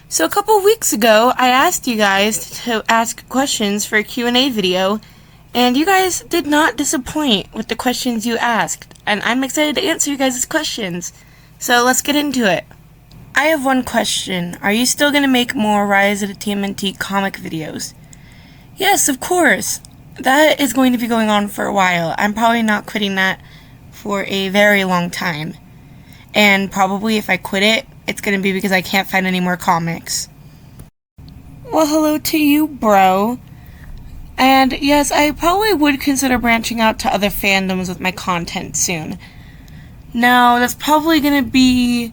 So a couple weeks ago, I asked you guys to ask questions for a Q&A video, and you guys did not disappoint with the questions you asked, and I'm excited to answer you guys' questions. So let's get into it. I have one question. Are you still going to make more Rise of the TMNT comic videos? Yes, of course. That is going to be going on for a while. I'm probably not quitting that for a very long time. And probably if I quit it, it's going to be because I can't find any more comics. Well, hello to you, bro. And yes, I probably would consider branching out to other fandoms with my content soon. Now, that's probably going to be,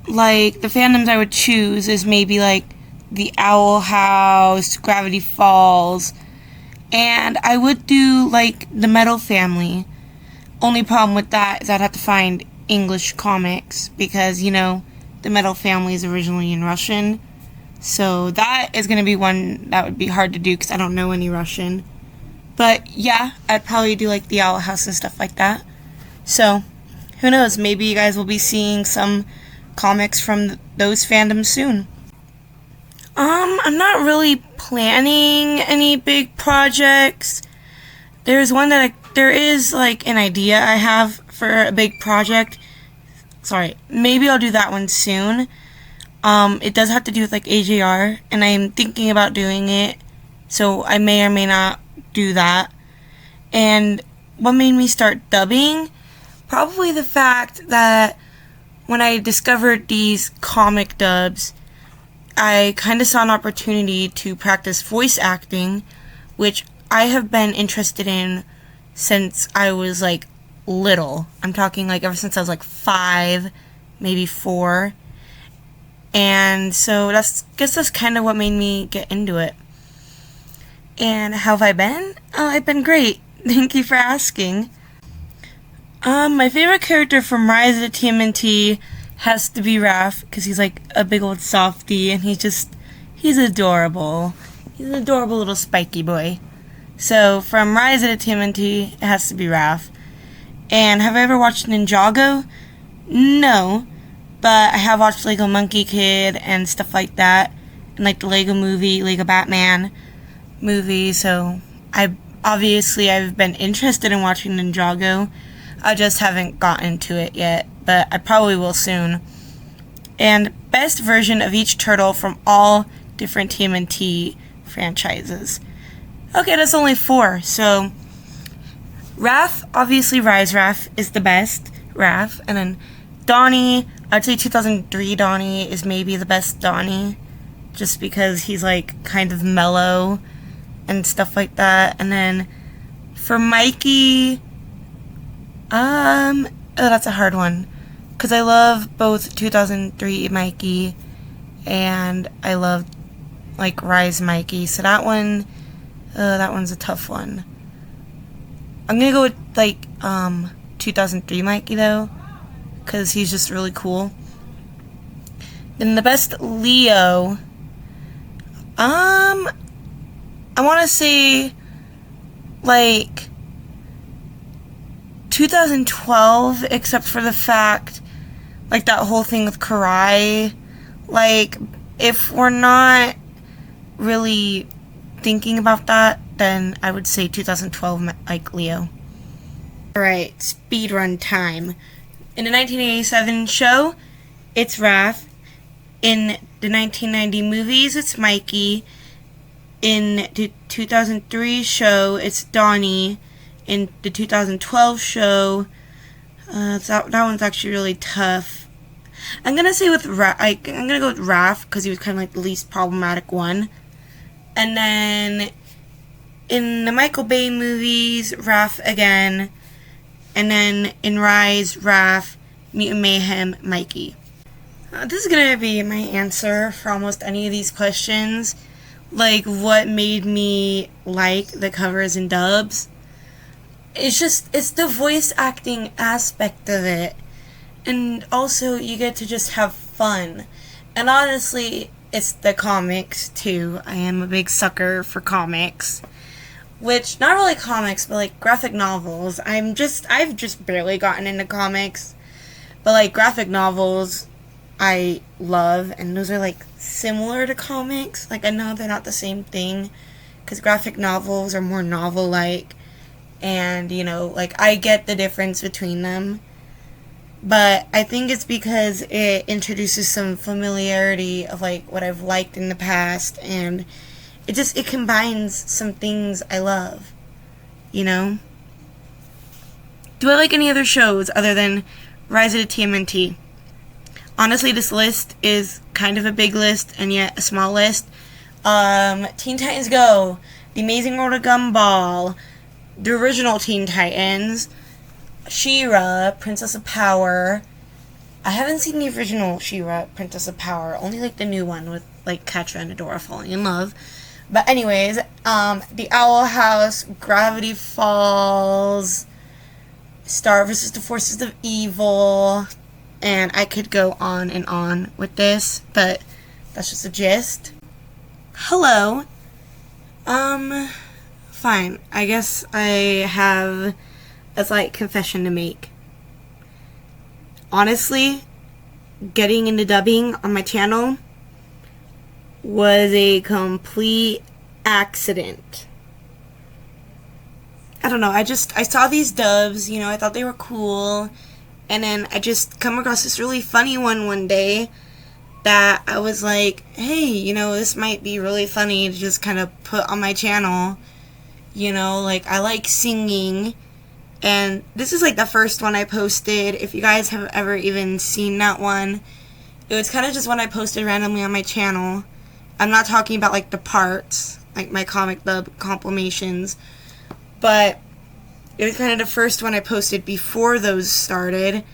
like, the fandoms I would choose is maybe, like, the Owl House, Gravity Falls, and I would do, like, the Metal Family. Only problem with that is I'd have to find English comics because, you know, the Metal Family is originally in Russian. So that is going to be one that would be hard to do because I don't know any Russian. But yeah, I'd probably do like the Owl House and stuff like that. So who knows, maybe you guys will be seeing some comics from those fandoms soon. I'm not really planning any big projects. There is like an idea I have for a big project. Sorry, maybe I'll do that one soon. It does have to do with like AJR, and I'm thinking about doing it, so I may or may not do that. And what made me start dubbing? Probably the fact that when I discovered these comic dubs, I kind of saw an opportunity to practice voice acting, which I have been interested in since I was like little. I'm talking like ever since I was like 5, maybe 4. And so that's kind of what made me get into it. And how have I been? I've been great. Thank you for asking. My favorite character from Rise of the TMNT has to be Raph, because he's like a big old softie, and he's adorable. He's an adorable little spiky boy. So from Rise of the TMNT, it has to be Raph. And have I ever watched Ninjago? No, but I have watched Lego Monkey Kid and stuff like that, and like the Lego movie, Lego Batman movie. So I've been interested in watching Ninjago. I just haven't gotten to it yet, but I probably will soon. And best version of each turtle from all different TMNT franchises. Okay, that's only 4. So Raph, obviously Rise Raph is the best Raph, and then Donnie, I'd say 2003 Donnie is maybe the best Donnie, just because he's like kind of mellow and stuff like that. And then for Mikey, that's a hard one, because I love both 2003 Mikey and I love like Rise Mikey, so that one's a tough one. I'm gonna go with like 2003 Mikey though, because he's just really cool. Then the best Leo, I want to say like 2012, except for the fact like that whole thing with Karai. Like if we're not really thinking about that, then I would say 2012 like Leo. Alright, speedrun time. In the 1987 show, it's Raph. In the 1990 movies, it's Mikey. In the 2003 show, it's Donnie. In the 2012 show, that one's actually really tough. I'm gonna say with I'm gonna go with Raph because he was kind of like the least problematic one. And then in the Michael Bay movies, Raph again. And then in Rise, Raph, Mutant Mayhem, Mikey. This is going to be my answer for almost any of these questions. Like, what made me like the covers and dubs? It's the voice acting aspect of it. And also, you get to just have fun. And honestly, it's the comics, too. I am a big sucker for comics. Which, not really comics, but like graphic novels. I've just barely gotten into comics. But like graphic novels, I love, and those are like similar to comics. Like, I know they're not the same thing, because graphic novels are more novel-like, and, you know, like, I get the difference between them. But I think it's because it introduces some familiarity of, like, what I've liked in the past, and it combines some things I love, you know? Do I like any other shows other than Rise of the TMNT? Honestly, this list is kind of a big list, and yet a small list. Teen Titans Go, The Amazing World of Gumball, the original Teen Titans, She-Ra, Princess of Power. I haven't seen the original She-Ra, Princess of Power, only like the new one with like Catra and Adora falling in love. But anyways, The Owl House, Gravity Falls, Star vs. the Forces of Evil, and I could go on and on with this, but that's just a gist. Hello. Fine. I guess I have a slight confession to make. Honestly, getting into dubbing on my channel was a complete accident. I don't know, I saw these dubs, you know, I thought they were cool, and then I just come across this really funny one day that I was like, hey, you know, this might be really funny to just kind of put on my channel. You know, like, I like singing, and this is like the first one I posted. If you guys have ever even seen that one, it was kind of just one I posted randomly on my channel. I'm not talking about like the parts, like my comic dub compilations, but it was kind of the first one I posted before those started,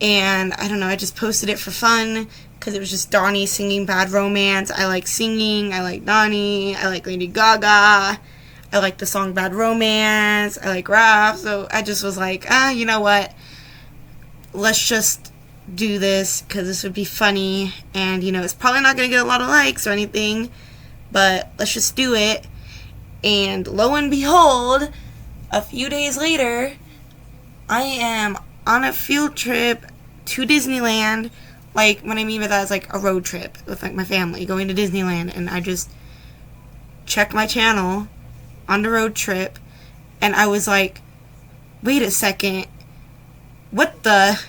and I don't know, I just posted it for fun, because it was just Donnie singing Bad Romance. I like singing, I like Donnie, I like Lady Gaga, I like the song Bad Romance, I like rap, so I just was like, you know what, let's just do this, because this would be funny, and, you know, it's probably not going to get a lot of likes or anything, but let's just do it. And lo and behold, a few days later, I am on a field trip to Disneyland. Like, what I mean by that is like a road trip with like my family going to Disneyland, and I just checked my channel on the road trip, and I was like, wait a second, what the?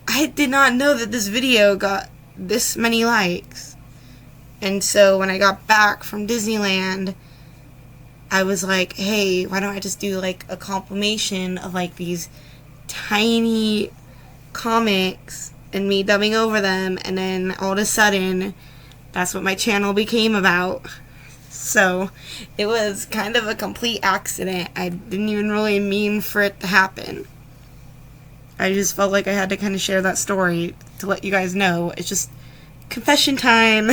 I did not know that this video got this many likes. And so when I got back from Disneyland, I was like, hey, why don't I just do like a compilation of like these tiny comics and me dubbing over them, and then all of a sudden that's what my channel became about. So it was kind of a complete accident. I didn't even really mean for it to happen. I just felt like I had to kind of share that story to let you guys know. It's just confession time.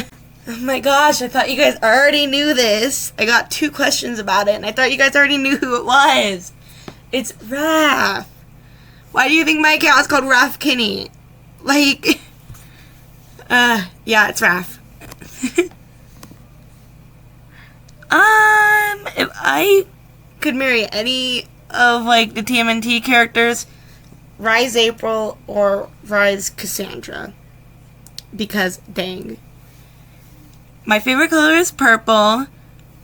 Oh my gosh, I thought you guys already knew this. I got 2 questions about it, and I thought you guys already knew who it was. It's Raph. Why do you think my account is called Raph Kinney? Like, yeah, it's Raph. If I could marry any of, like, the TMNT characters, Rise April or Rise Cassandra. Because, dang. My favorite color is purple.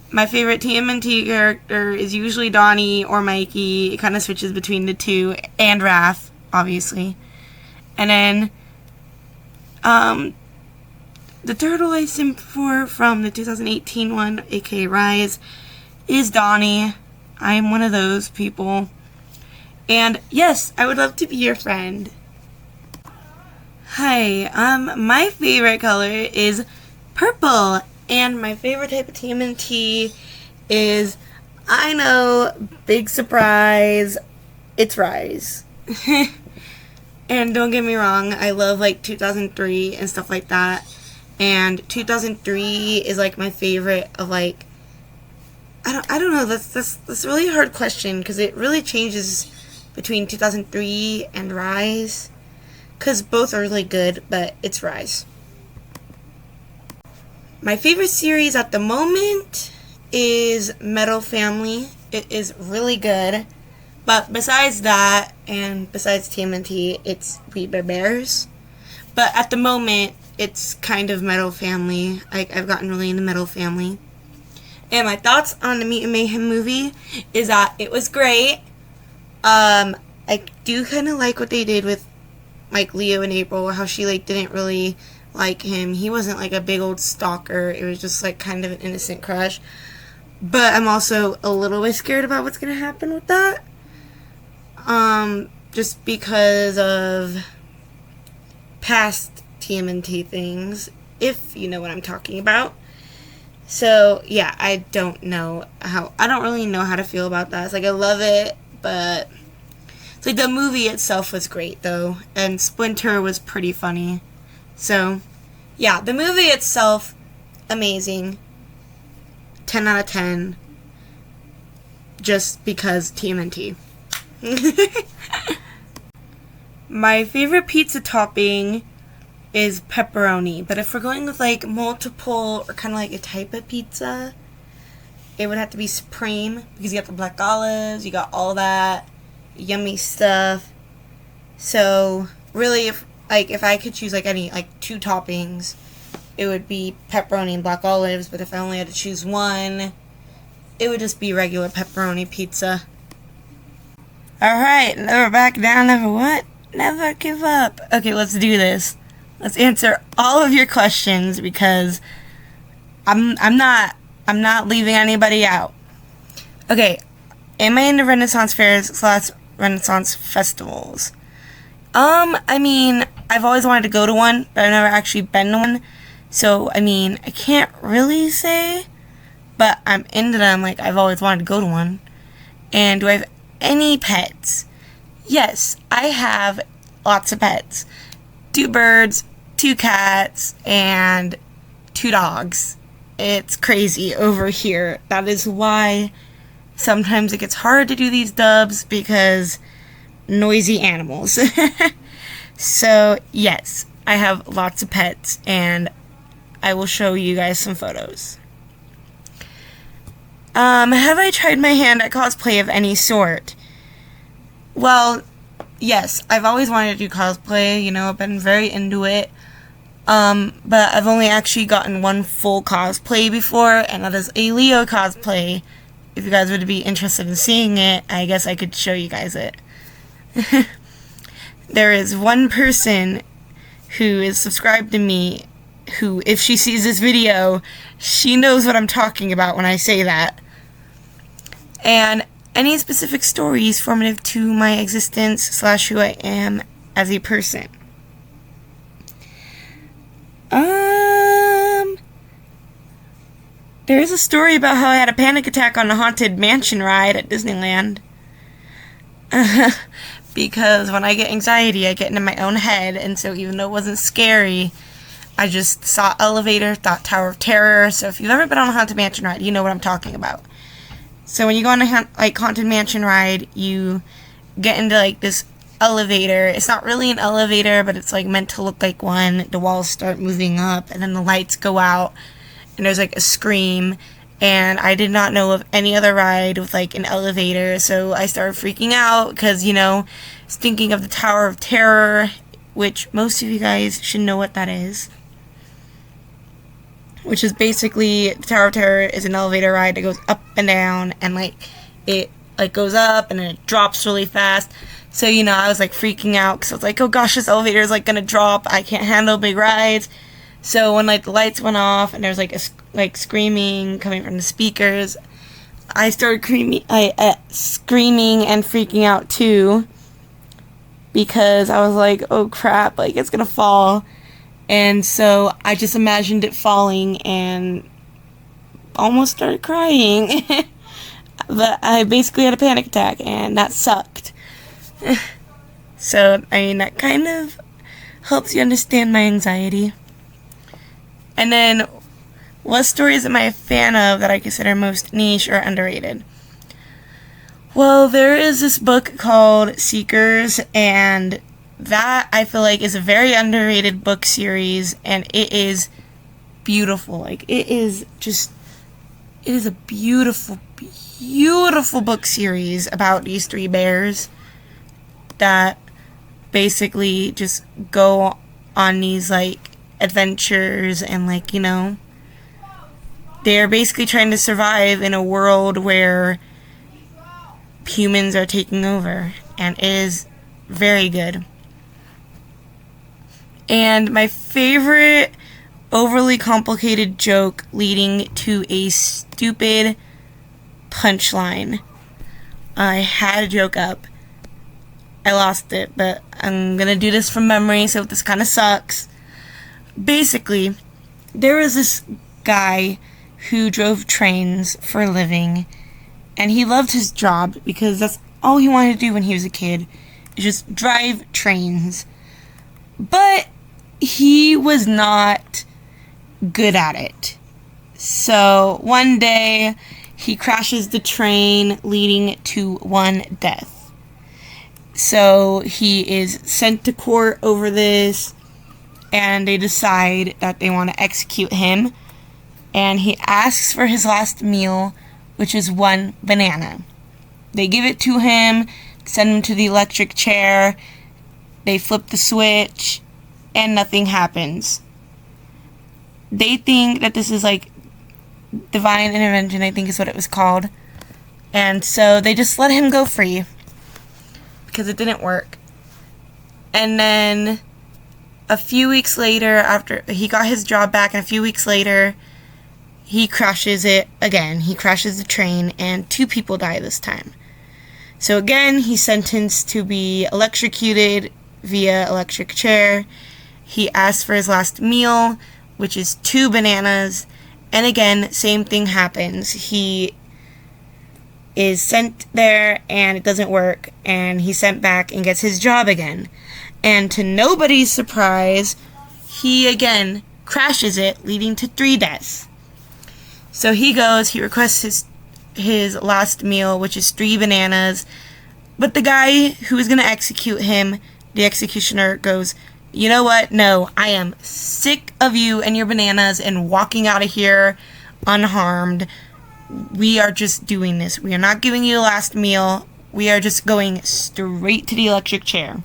My favorite TMNT character is usually Donnie or Mikey. It kind of switches between the two. And Raph, obviously. And then, the turtle I simped for from the 2018 one, aka Rise, is Donnie. I'm one of those people. And yes, I would love to be your friend. Hi, my favorite color is purple, and my favorite type of TMNT is, I know, big surprise, it's Rise. And don't get me wrong, I love like 2003 and stuff like that, and 2003 is like my favorite of like, I don't know, that's a really hard question, because it really changes between 2003 and Rise, because both are really good, but it's Rise. My favorite series at the moment is Metal Family. It is really good. But besides that, and besides TMNT, it's We Bear Bears. But at the moment, it's kind of Metal Family. I've gotten really into Metal Family. And my thoughts on the Mutant Mayhem movie is that it was great. I do kind of like what they did with, like, Leo and April, how she, like, didn't really like him. He wasn't, like, a big old stalker. It was just, like, kind of an innocent crush. But I'm also a little bit scared about what's going to happen with that. Just because of past TMNT things, if you know what I'm talking about. So, yeah, I don't really know how to feel about that. It's like, I love it, but it's like the movie itself was great, though, and Splinter was pretty funny. So, yeah, the movie itself, amazing. 10 out of 10. Just because TMNT. My favorite pizza topping is pepperoni, but if we're going with, like, multiple or kind of like a type of pizza, it would have to be supreme, because you got the black olives, you got all that yummy stuff. So really, if I could choose, like, any, like, 2 toppings, it would be pepperoni and black olives. But if I only had to choose one, it would just be regular pepperoni pizza. Alright, never back down, never what? Never give up. Okay, let's do this. Let's answer all of your questions, because I'm not leaving anybody out. Okay, am I into Renaissance fairs / Renaissance festivals? I mean, I've always wanted to go to one, but I've never actually been to one. So, I mean, I can't really say, but I'm into them. Like, I've always wanted to go to one. And do I have any pets? Yes, I have lots of pets. 2 birds, 2 cats, and 2 dogs. It's crazy over here. That is why sometimes it gets hard to do these dubs, because noisy animals. So, yes, I have lots of pets, and I will show you guys some photos. Have I tried my hand at cosplay of any sort? Well, yes, I've always wanted to do cosplay, you know, I've been very into it. But I've only actually gotten one full cosplay before, and that is a Leo cosplay. If you guys would be interested in seeing it, I guess I could show you guys it. There is one person who is subscribed to me who, if she sees this video, she knows what I'm talking about when I say that. And any specific stories formative to my existence / who I am as a person? There is a story about how I had a panic attack on a Haunted Mansion ride at Disneyland. Because when I get anxiety, I get into my own head, and so even though it wasn't scary, I just saw elevator, thought Tower of Terror. So if you've ever been on a Haunted Mansion ride, you know what I'm talking about. So when you go on a Haunted Mansion ride, you get into, like, this elevator. It's not really an elevator, but it's, like, meant to look like one. The walls start moving up, and then the lights go out, and there's, like, a scream. And I did not know of any other ride with, like, an elevator, so I started freaking out, because, you know, I was thinking of the Tower of Terror, which most of you guys should know what that is. Which is basically, the Tower of Terror is an elevator ride that goes up and down, and, like, it, like, goes up, and then it drops really fast. So, you know, I was, like, freaking out, because I was like, oh gosh, this elevator is, like, gonna drop. I can't handle big rides. So when, like, the lights went off, and there was, like, screaming coming from the speakers, I started screaming and freaking out, too. Because I was like, oh crap, like, it's gonna fall. And so I just imagined it falling and almost started crying. But I basically had a panic attack, and that sucked. So, I mean, that kind of helps you understand my anxiety. And then, what stories am I a fan of that I consider most niche or underrated? Well, there is this book called Seekers, and that, I feel like, is a very underrated book series, and it is beautiful. Like, it is a beautiful, beautiful book series about these 3 bears that basically just go on these, like, adventures and, like, you know, they're basically trying to survive in a world where humans are taking over, and it is very good. And my favorite overly complicated joke leading to a stupid punchline. I had a joke up. I lost it, but I'm gonna do this from memory, so this kind of sucks. Basically, there was this guy who drove trains for a living, and he loved his job because that's all he wanted to do when he was a kid, is just drive trains. But he was not good at it. So one day he crashes the train, leading to one death. So he is sent to court over this, and they decide that they want to execute him, and he asks for his last meal, which is one banana. They give it to him, send him to the electric chair, they flip the switch, and nothing happens. They think that this is like divine intervention, I think is what it was called. And so they just let him go free because it didn't work. And then a few weeks later, after he got his job back, and a few weeks later, he crashes it again. He crashes the train, and 2 people die this time. So again, he's sentenced to be electrocuted via electric chair. He asks for his last meal, which is 2 bananas. And again, same thing happens. He is sent there, and it doesn't work. And he's sent back and gets his job again. And to nobody's surprise, he again crashes it, leading to 3 deaths. So he goes, he requests his last meal, which is 3 bananas. But the guy who is going to execute him, the executioner, goes, "You know what? No, I am sick of you and your bananas and walking out of here unharmed. We are just doing this. We are not giving you the last meal. We are just going straight to the electric chair."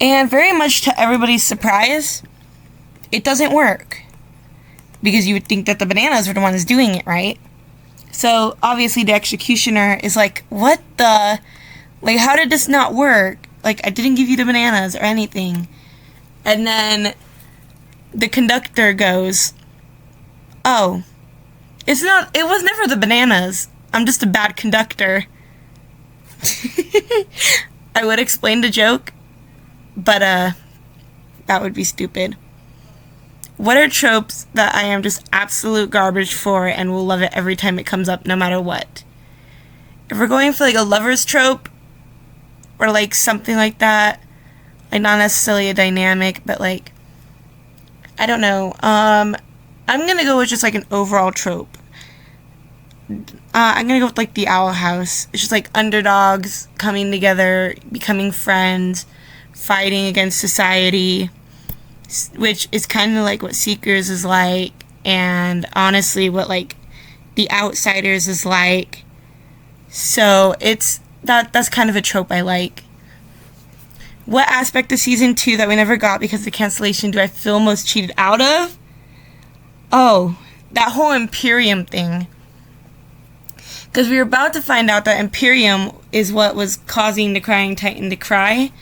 And very much to everybody's surprise, it doesn't work. Because you would think that the bananas were the ones doing it, right? So obviously the executioner is like, "What the? Like, how did this not work? Like, I didn't give you the bananas or anything." And then the conductor goes, "Oh, it was never the bananas. I'm just a bad conductor." I would explain the joke, but that would be stupid. What are tropes that I am just absolute garbage for and will love it every time it comes up, no matter what? If we're going for like a lover's trope, or like something like that, like not necessarily a dynamic, but like, I don't know, I'm gonna go with just like an overall trope. I'm gonna go with like the Owl House. It's just like underdogs coming together, becoming friends, fighting against society, which is kind of like what Seekers is like, and honestly what like The Outsiders is like. So it's that's kind of a trope I like. What aspect of season 2 that we never got because of the cancellation do I feel most cheated out of? Oh, that whole Imperium thing. Because we were about to find out that Imperium is what was causing the Crying Titan to cry,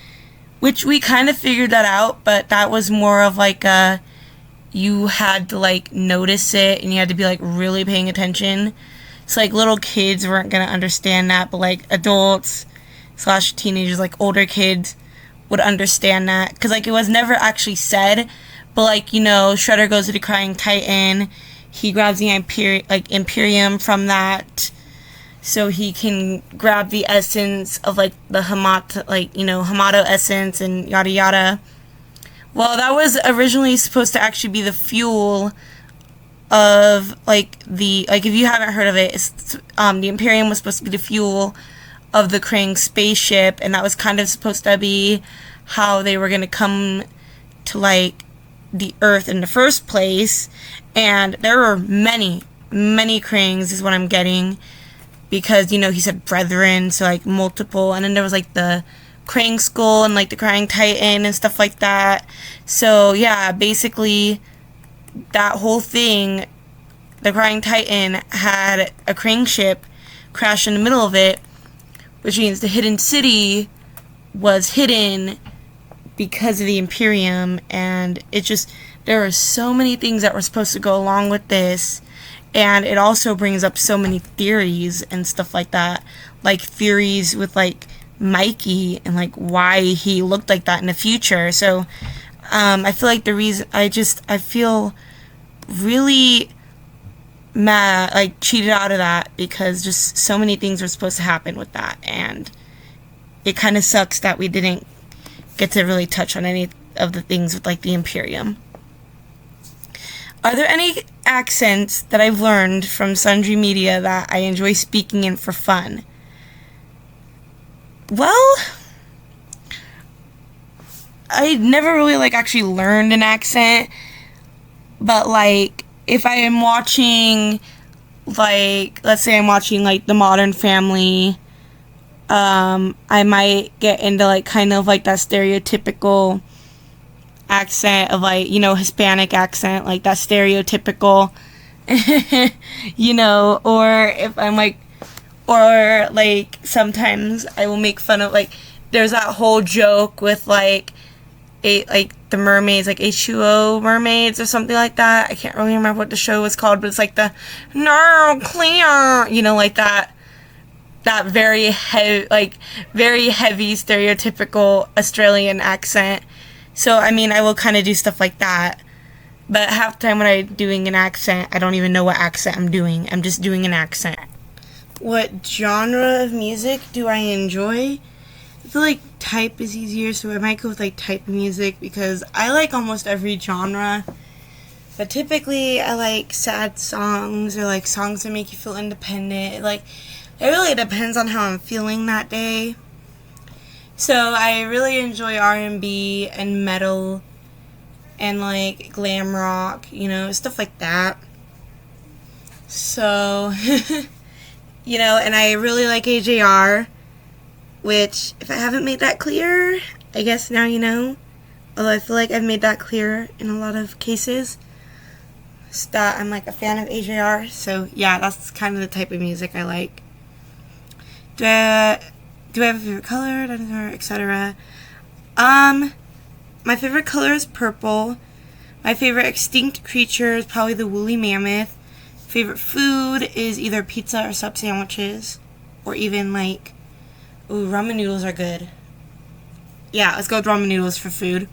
which we kind of figured that out, but that was more of like you had to like notice it and you had to be like really paying attention. So like little kids weren't going to understand that, but like adults / teenagers, like older kids would understand that. Because like it was never actually said, but like, you know, Shredder goes to the Crying Titan, he grabs the Imperium from that, so he can grab the essence of like the Hamato essence and yada yada. Well, that was originally supposed to actually be the fuel of like if you haven't heard of it, it's the Imperium was supposed to be the fuel of the Krang spaceship, and that was kind of supposed to be how they were going to come to like the Earth in the first place. And there were many Krangs is what I'm getting, because, you know, he said brethren, so like multiple, and then there was like the Krang Skull and like the Crying Titan and stuff like that. So yeah, basically that whole thing, the Crying Titan had a Krang ship crash in the middle of it, which means the hidden city was hidden because of the Imperium, and it just, there are so many things that were supposed to go along with this, and it also brings up so many theories and stuff like that, like theories with like Mikey and like why he looked like that in the future. So I feel like the reason I feel really mad, like cheated out of that, because just so many things were supposed to happen with that, and it kind of sucks that we didn't get to really touch on any of the things with like the Imperium. Are there any accents that I've learned from sundry media that I enjoy speaking in for fun? Well, I never really like actually learned an accent, but like if I am watching, like, let's say I'm watching like The Modern Family, I might get into like kind of like that stereotypical accent of like, you know, Hispanic accent, like that stereotypical, you know, or if I'm like, or like sometimes I will make fun of like, there's that whole joke with like the mermaids, like H2O mermaids or something like that. I can't really remember what the show was called, but it's like the no clear, you know, like that very heavy, like very heavy stereotypical Australian accent. So I mean, I will kind of do stuff like that, but half the time when I'm doing an accent, I don't even know what accent I'm doing. I'm just doing an accent. What genre of music do I enjoy? I feel like type is easier, so I might go with like type of music, because I like almost every genre, but typically I like sad songs or like songs that make you feel independent. Like, it really depends on how I'm feeling that day. So I really enjoy R&B and metal and like glam rock, you know, stuff like that. So you know, and I really like AJR, which, if I haven't made that clear, I guess now you know. Although I feel like I've made that clear in a lot of cases, that I'm like a fan of AJR. So yeah, that's kind of the type of music I like. Do I have a favorite color, etc.? My favorite color is purple. My favorite extinct creature is probably the woolly mammoth. Favorite food is either pizza or sub sandwiches, or even like, ooh, ramen noodles are good. Yeah, let's go with ramen noodles for food.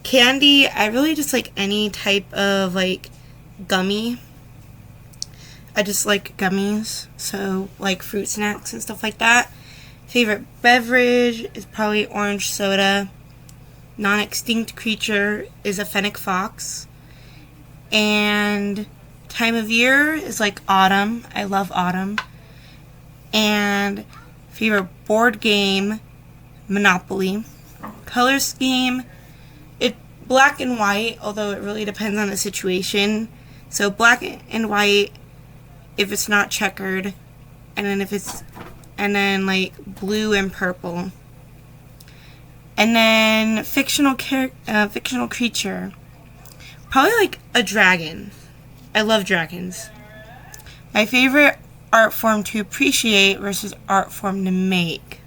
Candy, I really just like any type of like gummy. I just like gummies, so like fruit snacks and stuff like that. Favorite beverage is probably orange soda. Non-extinct creature is a fennec fox. And time of year is like autumn. I love autumn. And favorite board game, Monopoly. Color scheme, it black and white, although it really depends on the situation. So black and white if it's not checkered, and then like blue and purple. And then fictional creature, probably like a dragon. I love dragons. My favorite art form to appreciate versus art form to make.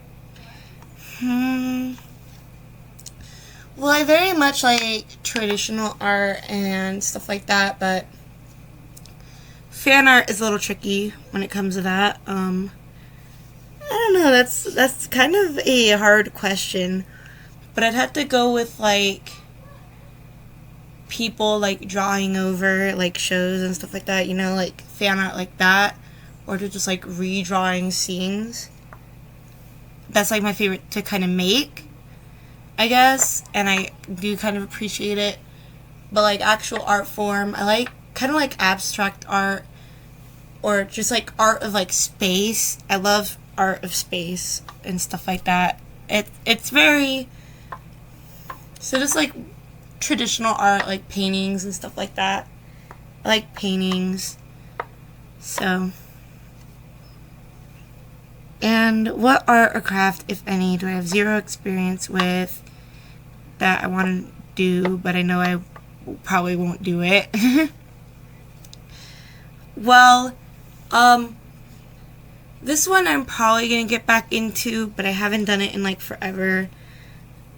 Well, I very much like traditional art and stuff like that, but fan art is a little tricky when it comes to that. I don't know, that's kind of a hard question, but I'd have to go with like people like drawing over like shows and stuff like that, you know, like fan art like that, or to just like redrawing scenes. That's like my favorite to kind of make, I guess, and I do kind of appreciate it. But like actual art form, I like kind of like abstract art, or just like art of like space. I love art of space and stuff like that. It's very, so just like traditional art, like paintings and stuff like that. I like paintings. So And what art or craft, if any, do I have zero experience with that I want to do, but I know I probably won't do it? Well, this one I'm probably going to get back into, but I haven't done it in like forever.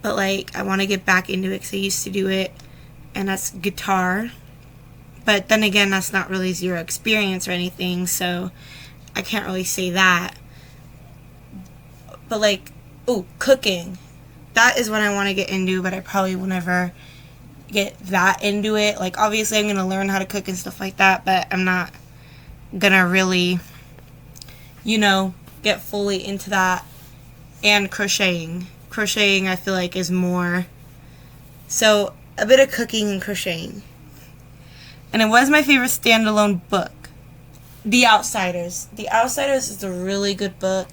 But like, I want to get back into it because I used to do it, and that's guitar. But then again, that's not really zero experience or anything, so I can't really say that. But like, oh, cooking. That is what I want to get into, but I probably will never get that into it. Like, obviously I'm going to learn how to cook and stuff like that, but I'm not going to really, you know, get fully into that. And crocheting. Crocheting, I feel like, is more. So, a bit of cooking and crocheting. And it was my favorite standalone book. The Outsiders. The Outsiders is a really good book.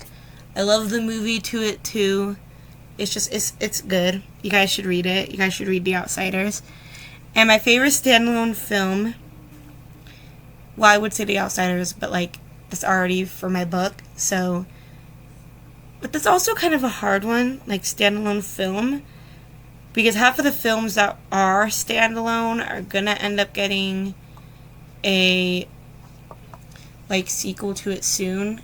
I love the movie to it too. It's just, it's good. You guys should read it. You guys should read The Outsiders. And my favorite standalone film, well, I would say The Outsiders, but like, it's already for my book, so. But that's also kind of a hard one, like standalone film, because half of the films that are standalone are gonna end up getting a like sequel to it soon.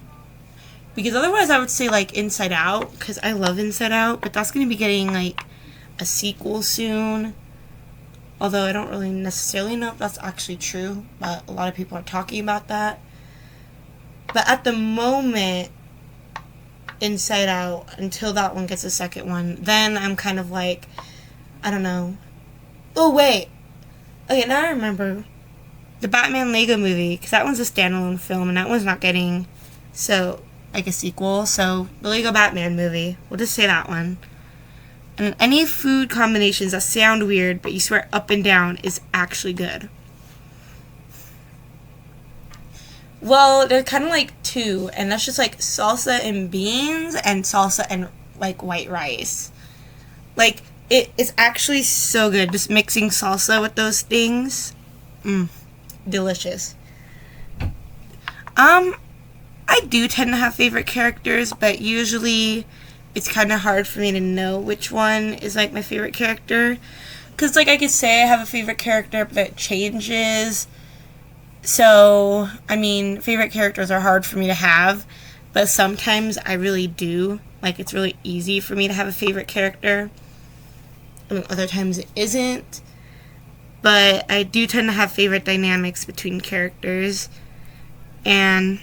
Because otherwise I would say like Inside Out, because I love Inside Out, but that's gonna be getting like a sequel soon. Although I don't really necessarily know if that's actually true, but a lot of people are talking about that. But at the moment, Inside Out, until that one gets a second one, then I'm kind of like, I don't know. Oh, wait. Okay, now I remember. The Batman Lego movie, because that one's a standalone film, and that one's not getting, so, like a sequel. So, the Lego Batman movie. We'll just say that one. And any food combinations that sound weird, but you swear up and down is actually good. Well, they're kind of like two, and that's just like salsa and beans and salsa and like white rice. Like, it's actually so good, just mixing salsa with those things. Delicious. I do tend to have favorite characters, but usually it's kind of hard for me to know which one is like my favorite character. Because like I could say I have a favorite character, but it changes. So, I mean, favorite characters are hard for me to have, but sometimes I really do. Like, it's really easy for me to have a favorite character. I mean, other times it isn't. But I do tend to have favorite dynamics between characters. And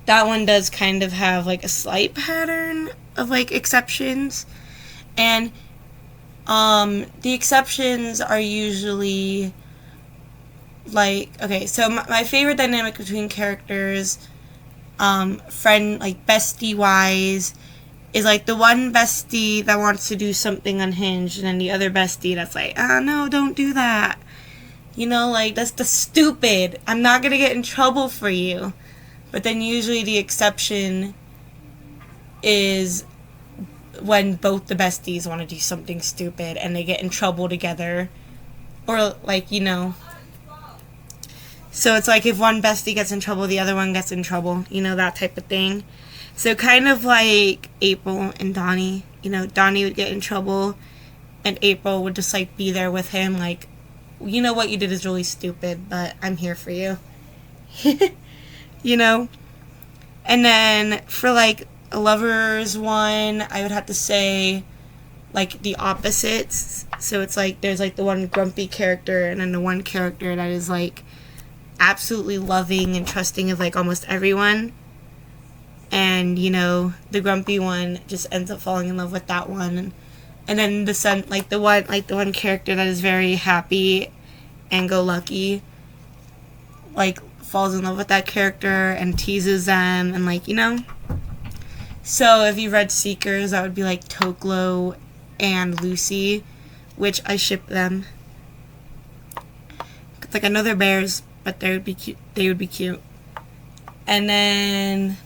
that one does kind of have, like, a slight pattern of, like, exceptions. And the exceptions are usually, like, okay, so my favorite dynamic between characters, friend, like, bestie-wise, is, like, the one bestie that wants to do something unhinged, and then the other bestie that's like, no, don't do that. You know, like, that's the stupid. I'm not gonna get in trouble for you. But then usually the exception is when both the besties want to do something stupid and they get in trouble together. Or, like, you know. So it's like if one bestie gets in trouble, the other one gets in trouble. You know, that type of thing. So kind of like April and Donnie. You know, Donnie would get in trouble and April would just, like, be there with him. Like, you know what you did is really stupid, but I'm here for you. You know? And then for, like, a lovers one, I would have to say, like, the opposites. So it's like there's, like, the one grumpy character and then the one character that is, like, absolutely loving and trusting of, like, almost everyone. And, you know, the grumpy one just ends up falling in love with that one. And then the son, like, the one character that is very happy and go lucky, like, falls in love with that character and teases them and, like, you know. So if you read Seekers, that would be like Toklo and Lucy, which I ship them. It's like, I know they're bears, but they would be cute. They would be cute. And then,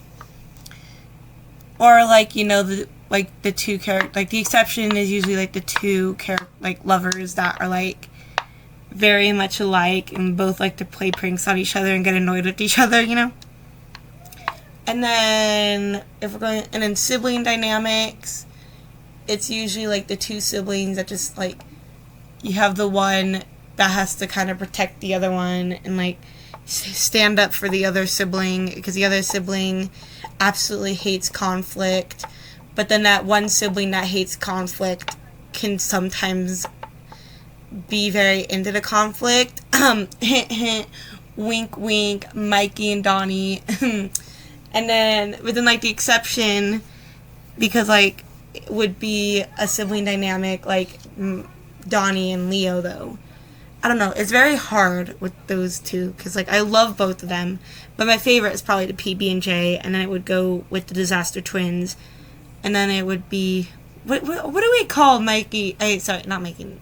or, like, you know, the two characters, like, the exception is usually like the two like lovers that are, like, very much alike and both like to play pranks on each other and get annoyed with each other, you know. And then if we're going, and then sibling dynamics, it's usually like the two siblings that just like, you have the one that has to kind of protect the other one and like stand up for the other sibling, because the other sibling absolutely hates conflict. But then that one sibling that hates conflict can sometimes be very into the conflict. Hint, hint, wink, wink, Mikey and Donnie. And then, within like the exception, because like, it would be a sibling dynamic like Donnie and Leo, though. I don't know, it's very hard with those two, because like, I love both of them, but my favorite is probably the PB&J, and then it would go with the Disaster Twins, and then it would be, what do we call Mikey, sorry, not Mikey,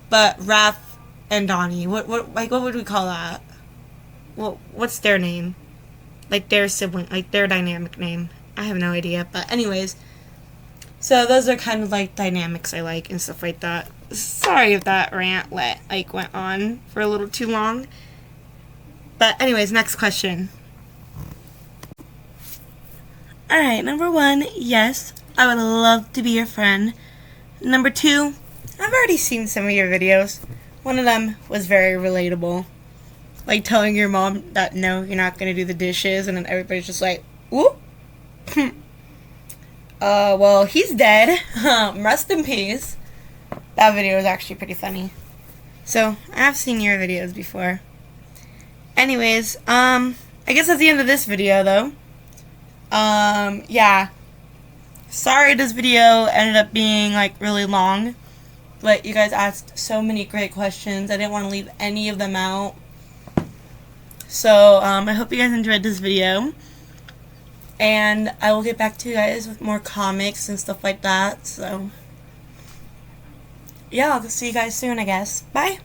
but Raph and Donnie, what would we call that? What's their name? Like their sibling, like their dynamic name. I have no idea, but anyways, so those are kind of like dynamics I like and stuff like that. Sorry if that rant went on for a little too long. But anyways, next question. Alright, number 1, yes, I would love to be your friend. Number 2, I've already seen some of your videos. One of them was very relatable. Like telling your mom that no, you're not gonna do the dishes, and then everybody's just like, whoop. Well, he's dead. Rest in peace. That video was actually pretty funny. So, I have seen your videos before. Anyways, I guess that's the end of this video, though. Yeah. Sorry this video ended up being, like, really long. But you guys asked so many great questions. I didn't want to leave any of them out. So, I hope you guys enjoyed this video. And I will get back to you guys with more comics and stuff like that. So, yeah, I'll see you guys soon, I guess. Bye!